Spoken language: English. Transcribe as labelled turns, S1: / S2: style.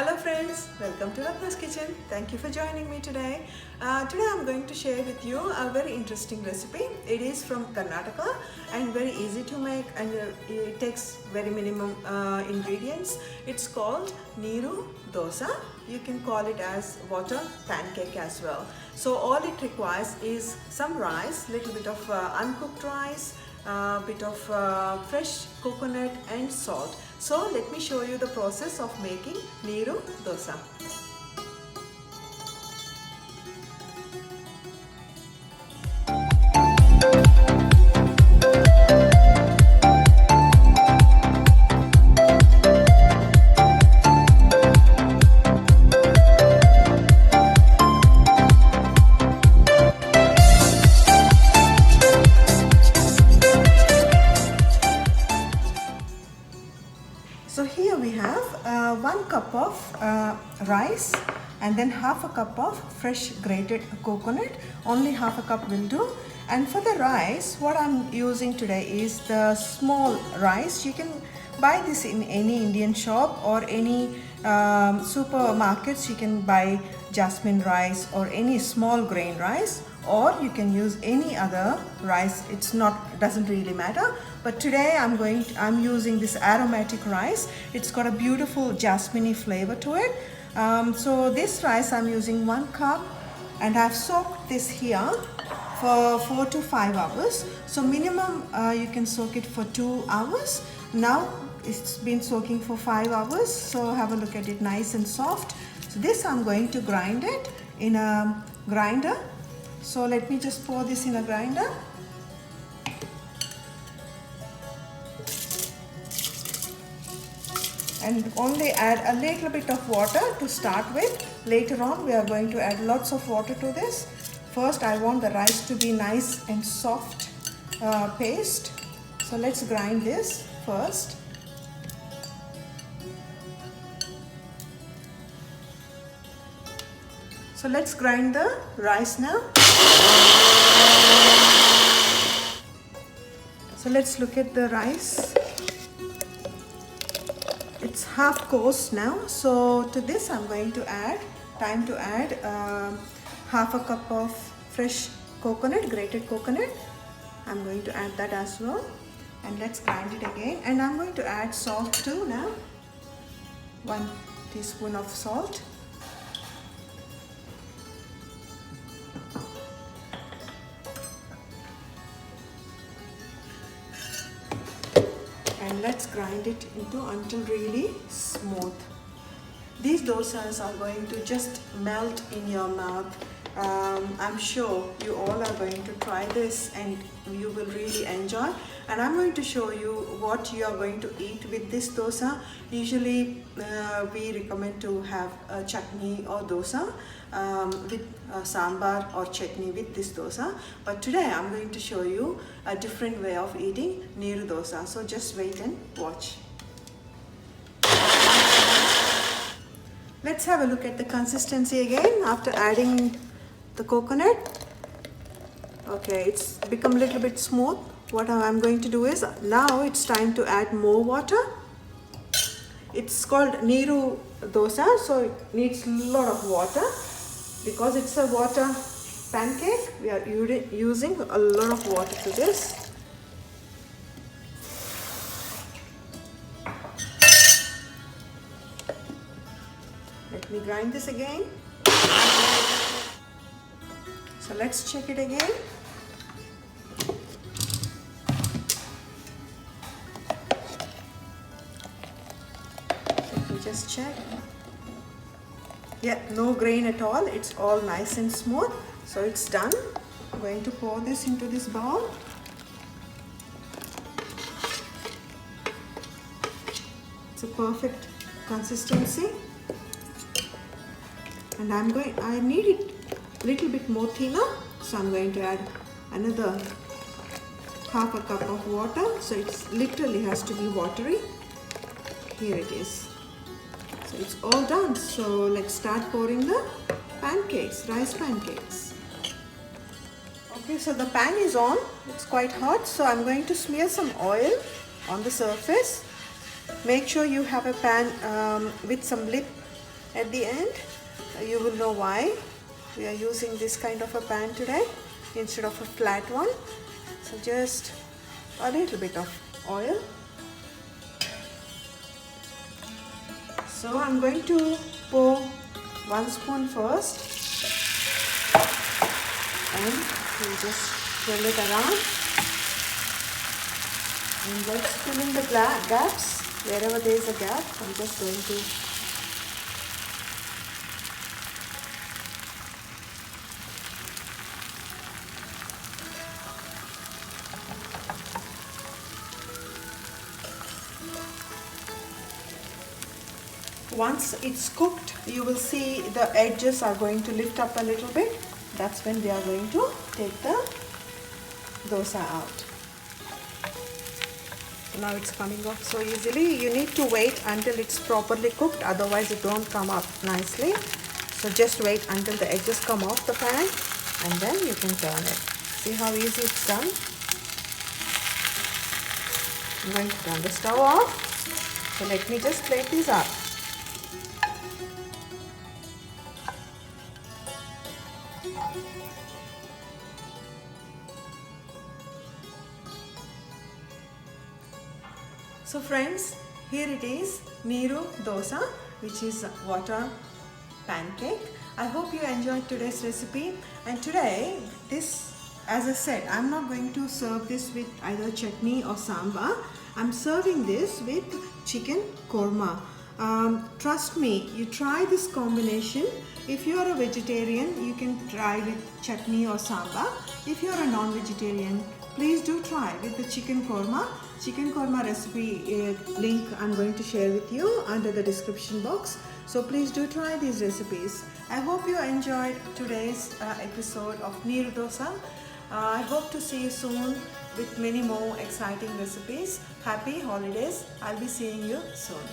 S1: Hello friends, welcome to Ratna's Kitchen. Thank you for joining me today. Today I'm going to share with you a very interesting recipe. It is from Karnataka and very easy to make, and it takes very minimum ingredients. It's called Neeru Dosa. You can call it as water pancake as well. So all it requires is some rice, little bit of uncooked rice, bit of fresh coconut and salt. So let me show you the process of making Neeru Dosa. So here we have 1 cup of rice and then half a cup of fresh grated coconut. Only half a cup will do. And for the rice, what I'm using today is the small rice. You can buy this in any Indian shop or any supermarkets. You can buy jasmine rice or any small grain rice, or you can use any other rice. Doesn't really matter. But today I'm using this aromatic rice. It's got a beautiful jasmine flavor to it. So this rice I'm using 1 cup, and I've soaked this here for 4 to 5 hours. So minimum you can soak it for 2 hours. Now it's been soaking for 5 hours. So have a look at it, nice and soft. So this I'm going to grind it in a grinder. So let me just pour this in a grinder. And only add a little bit of water to start with. Later on we are going to add lots of water to this. First I want the rice to be nice and soft paste. So let's grind this first. So let's grind the rice now. So let's look at the rice. It's half coarse now. So to this I'm going to add half a cup of fresh coconut, grated coconut. I'm going to add that as well. And let's grind it again. And I'm going to add salt too now. 1 teaspoon of salt. And let's grind it until really smooth. These dosas are going to just melt in your mouth. I'm sure you all are going to try this and you will really enjoy. And I'm going to show you what you are going to eat with this dosa. Usually we recommend to have a chutney or dosa with sambar or chutney with this dosa. But today I'm going to show you a different way of eating neeru dosa. So just wait and watch. Let's have a look at the consistency again after adding the coconut. Okay, it's become a little bit smooth. What I'm going to do is, now it's time to add more water. It's called neeru dosa, so it needs a lot of water. Because it's a water pancake, we are using a lot of water to this. Let me grind this again. So let's check it again. Let me just check. Yeah, no grain at all. It's all nice and smooth. So it's done. I'm going to pour this into this bowl. It's a perfect consistency. And I need it a little bit more thinner. So I'm going to add another half a cup of water. So it literally has to be watery. Here it is. So it's all done. So let's start pouring the pancakes, rice pancakes. Okay, so the pan is on. It's quite hot. So I'm going to smear some oil on the surface. Make sure you have a pan with some lip at the end. You will know why we are using this kind of a pan today instead of a flat one. So just a little bit of oil. So I'm going to pour 1 spoon first and we'll just swirl it around. And let's fill in the gaps. Wherever there is a gap, I'm just going to once it's cooked, you will see the edges are going to lift up a little bit. That's when we are going to take the dosa out. Now it's coming off so easily. You need to wait until it's properly cooked, otherwise it won't come up nicely. So just wait until the edges come off the pan and then you can turn it. See how easy it's done? I'm going to turn the stove off. So let me just plate these up. So friends, here it is, Neeru Dosa, which is water pancake. I hope you enjoyed today's recipe. And today, this, as I said, I'm not going to serve this with either chutney or sambar. I'm serving this with chicken korma. Trust me, you try this combination. If you are a vegetarian, you can try with chutney or sambar. If you are a non-vegetarian, please do try with the chicken korma. Chicken korma recipe link I'm going to share with you under the description box. So please do try these recipes. I hope you enjoyed today's episode of Neer Dosa. I hope to see you soon with many more exciting recipes. Happy holidays. I'll be seeing you soon.